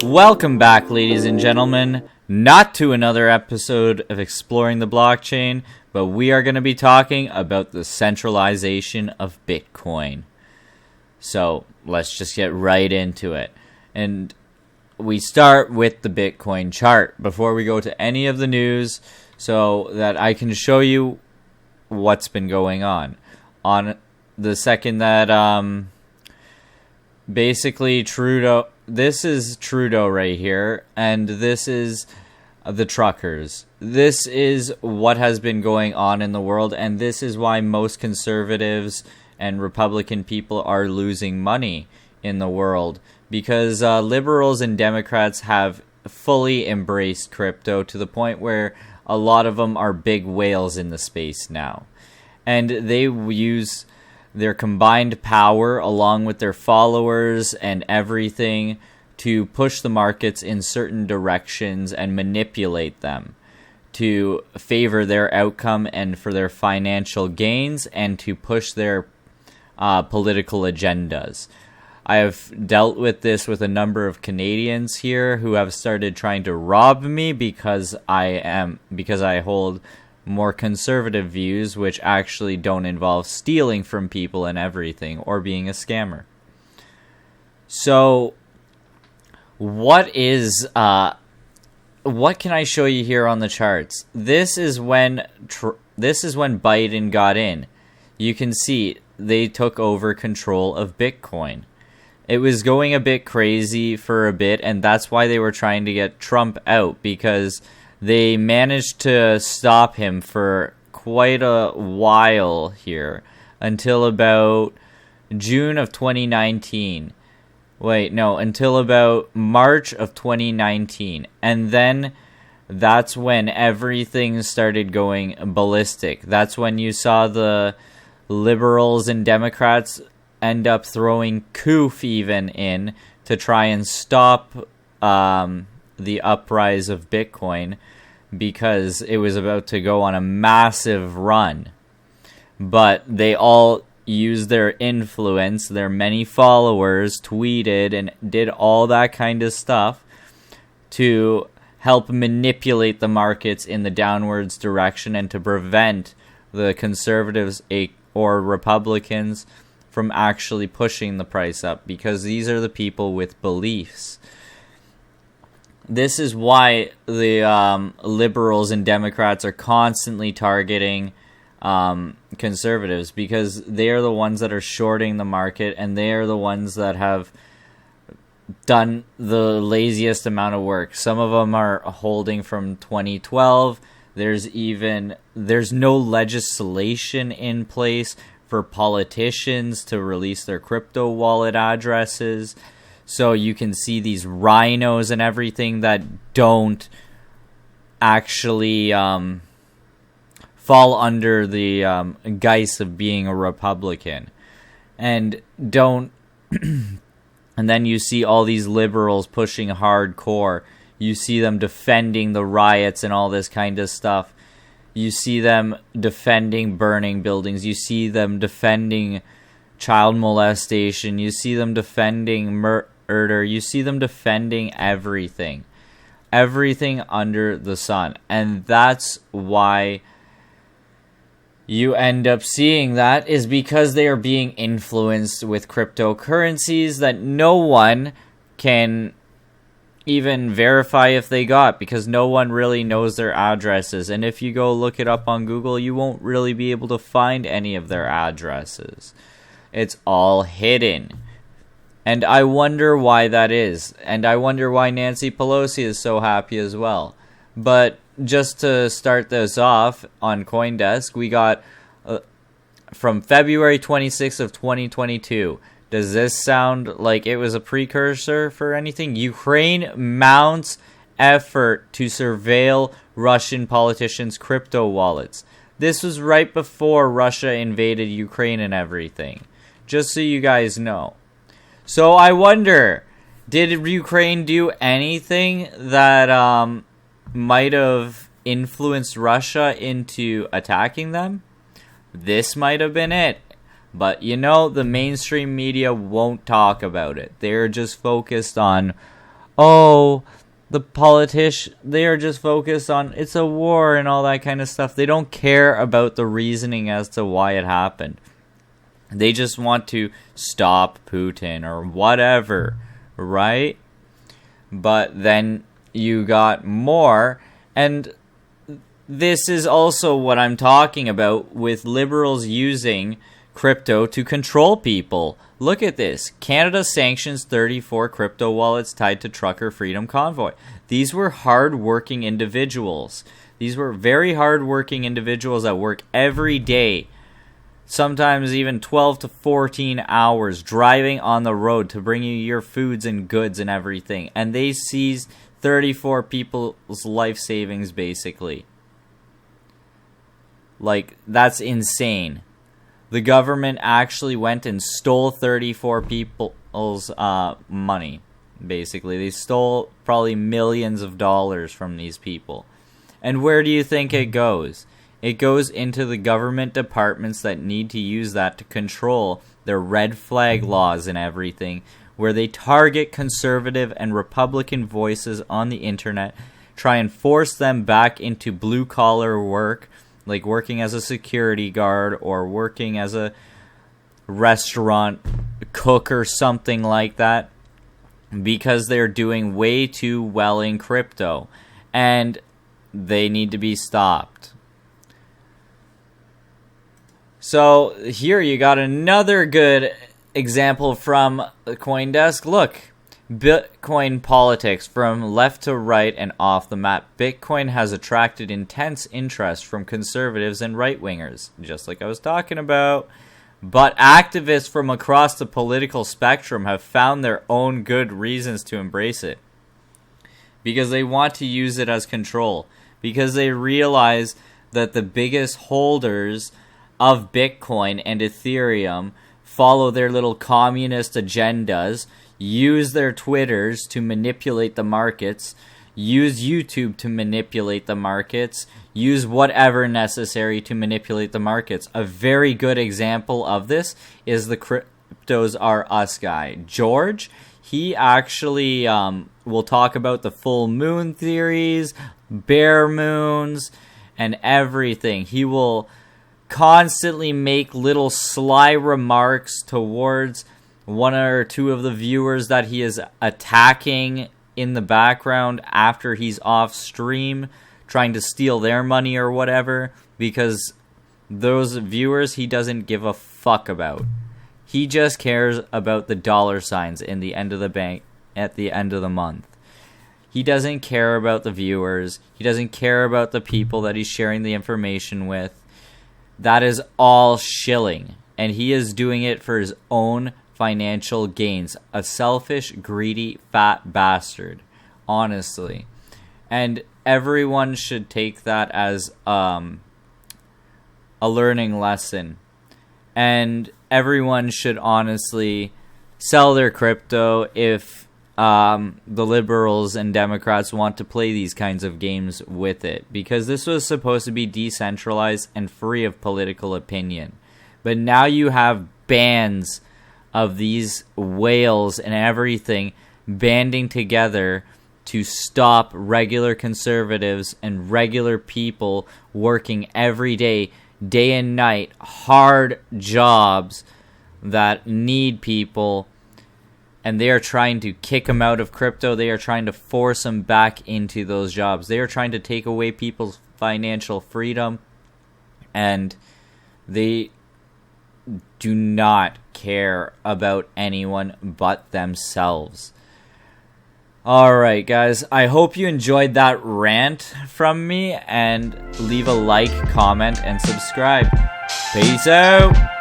Welcome back, ladies and gentlemen, not to another episode of Exploring the Blockchain, but we are going to be talking about the centralization of Bitcoin. So let's just get right into it. And we start with the Bitcoin chart before we go to any of the news so that I can show you what's been going on. On the second that basically Trudeau... This is Trudeau right here, and this is the truckers. This is what has been going on in the world, and this is why most conservatives and Republican people are losing money in the world, because liberals and Democrats have fully embraced crypto to the point where a lot of them are big whales in the space now. And they use their combined power along with their followers and everything to push the markets in certain directions and manipulate them to favor their outcome and for their financial gains and to push their political agendas. I have dealt with this with a number of Canadians here who have started trying to rob me because I hold more conservative views, which actually don't involve stealing from people and everything or being a scammer. So what can I show you here on the charts? This is when Biden got in. You can see they took over control of Bitcoin. It was going a bit crazy for a bit, and that's why they were trying to get Trump out, because they managed to stop him for quite a while here until about June of 2019. Until about March of 2019. And then that's when everything started going ballistic. That's when you saw the liberals and Democrats end up throwing COOF even in to try and stop the uprise of Bitcoin, because it was about to go on a massive run. But they all used their influence, their many followers, tweeted and did all that kind of stuff to help manipulate the markets in the downwards direction and to prevent the conservatives or Republicans from actually pushing the price up, because these are the people with beliefs. This is why the liberals and Democrats are constantly targeting conservatives, because they are the ones that are shorting the market, and they are the ones that have done the laziest amount of work. Some of them are holding from 2012. There's no legislation in place for politicians to release their crypto wallet addresses. So you can see these rhinos and everything that don't actually fall under the guise of being a Republican. And don't... And then you see all these liberals pushing hardcore. You see them defending the riots and all this kind of stuff. You see them defending burning buildings. You see them defending child molestation. You see them defending murder. You see them defending everything. Everything under the sun. And that's why you end up seeing that, is because they are being influenced with cryptocurrencies that no one can even verify if they got, because no one really knows their addresses. And if you go look it up on Google, you won't really be able to find any of their addresses. It's all hidden. And I wonder why that is. And I wonder why Nancy Pelosi is so happy as well. But just to start this off, on CoinDesk, we got from February 26th of 2022. Does this sound like it was a precursor for anything? Ukraine mounts effort to surveil Russian politicians' crypto wallets. This was right before Russia invaded Ukraine and everything. Just so you guys know. So I wonder, did Ukraine do anything that might have influenced Russia into attacking them? This might have been it. But, the mainstream media won't talk about it. They're just focused on oh, the politicians, they are just focused on it's a war and all that kind of stuff. They don't care about the reasoning as to why it happened. They just want to stop Putin or whatever, right? But then you got more, and this is also what I'm talking about with liberals using crypto to control people. Look at this. Canada sanctions 34 crypto wallets tied to Trucker Freedom Convoy. These were hard-working individuals. These were very hard-working individuals that work every day, sometimes even 12 to 14 hours driving on the road to bring you your foods and goods and everything. And they seized 34 people's life savings, basically. Like, that's insane. The government actually went and stole 34 people's money, basically. They stole probably millions of dollars from these people. And where do you think it goes? It goes into the government departments that need to use that to control their red flag laws and everything, where they target conservative and Republican voices on the internet, try and force them back into blue-collar work, like working as a security guard or working as a restaurant cook or something like that, because they're doing way too well in crypto, and they need to be stopped. So here you got another good example from CoinDesk. Look, Bitcoin politics from left to right and off the map. Bitcoin has attracted intense interest from conservatives and right-wingers, just like I was talking about. But activists from across the political spectrum have found their own good reasons to embrace it, because they want to use it as control, because they realize that the biggest holders of Bitcoin and Ethereum follow their little communist agendas, use their Twitters to manipulate the markets, use YouTube to manipulate the markets, use whatever necessary to manipulate the markets. A very good example of this is the Cryptos Are Us guy, George. He actually will talk about the full moon theories, bare moons, and everything. He will constantly make little sly remarks towards one or two of the viewers that he is attacking in the background after he's off stream, trying to steal their money or whatever, because those viewers he doesn't give a fuck about. He just cares about the dollar signs in the end of the bank at the end of the month. He doesn't care about the viewers. He doesn't care about the people that he's sharing the information with. That is all shilling, and he is doing it for his own financial gains. A selfish, greedy, fat bastard, honestly. And everyone should take that as a learning lesson. And everyone should honestly sell their crypto if the liberals and Democrats want to play these kinds of games with it, because this was supposed to be decentralized and free of political opinion. But now you have bands of these whales and everything banding together to stop regular conservatives and regular people working every day, day and night, hard jobs that need people. And they are trying to kick them out of crypto. They are trying to force them back into those jobs. They are trying to take away people's financial freedom. And they do not care about anyone but themselves. Alright, guys. I hope you enjoyed that rant from me. And leave a like, comment, and subscribe. Peace out.